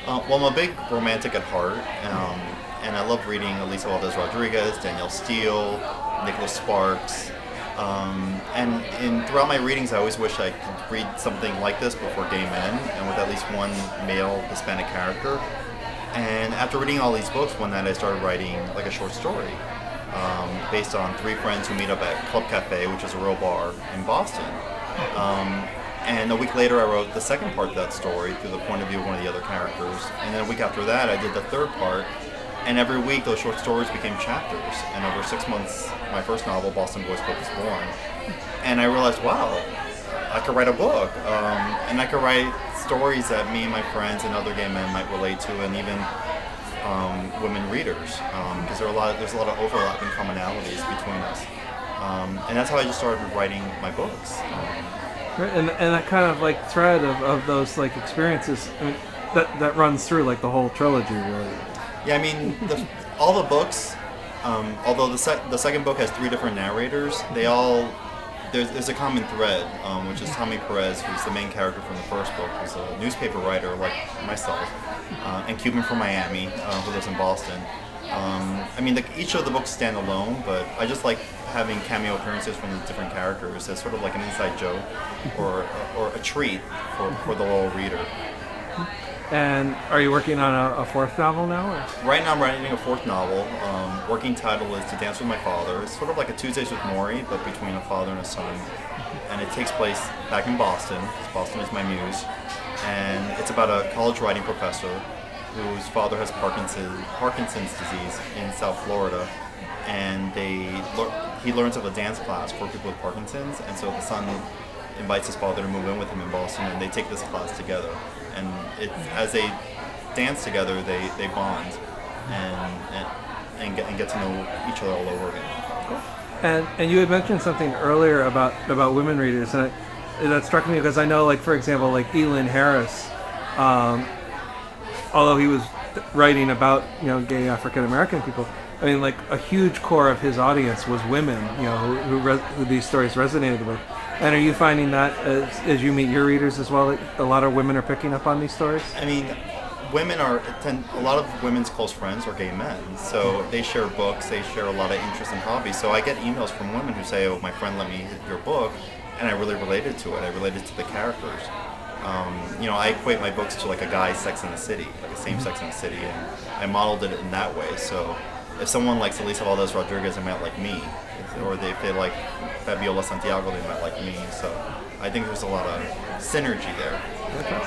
Well, I'm a big romantic at heart, and I love reading Elisa Valdez Rodriguez, Danielle Steele, Nicholas Sparks. Throughout my readings, I always wish I could read something like this before gay men, and with at least one male Hispanic character. And after reading all these books, one night I started writing like a short story based on three friends who meet up at Club Cafe, which is a real bar in Boston. And a week later, I wrote the second part of that story through the point of view of one of the other characters. And then a week after that, I did the third part. And every week, those short stories became chapters. And over 6 months, my first novel, Boston Boys Club, was born. And I realized, wow, I could write a book. And I could write stories that me and my friends and other gay men might relate to, and even women readers. Because there's a lot of overlapping commonalities between us. And that's how I just started writing my books. And that kind of like thread of those like experiences, I mean, that runs through like the whole trilogy, really. Yeah, I mean, all the books, although the second book has three different narrators, there's a common thread, which is Tommy Perez, who's the main character from the first book, who's a newspaper writer like myself, and Cuban from Miami, who lives in Boston. I mean, each of the books stand alone, but I just like having cameo appearances from the different characters as sort of like an inside joke or a treat for the loyal reader. And are you working on a fourth novel now? Or? Right now I'm writing a fourth novel. Working title is To Dance With My Father. It's sort of like a Tuesdays with Maury, but between a father and a son. And it takes place back in Boston, because Boston is my muse. And it's about a college writing professor whose father has Parkinson's disease in South Florida. And he learns of a dance class for people with Parkinson's. And so the son invites his father to move in with him in Boston, and they take this class together. And as they dance together, they bond and get to know each other all over again. Cool. And you had mentioned something earlier about women readers, and that struck me because I know, like for example, like Elin Harris, although he was writing about gay African American people, I mean, like a huge core of his audience was women, who these stories resonated with. And are you finding that as you meet your readers as well, that a lot of women are picking up on these stories? I mean, a lot of women's close friends are gay men, so they share books, they share a lot of interests and hobbies. So I get emails from women who say, "Oh, my friend let me hit your book," and I really related to it. I related to the characters. I equate my books to like a guy's Sex in the City, like a same Sex in the City, and I modeled it in that way. So if someone likes Elisa Valdez Rodriguez, they might like me. Or if they like Fabiola Santiago, they might like me. So I think there's a lot of synergy there. Okay.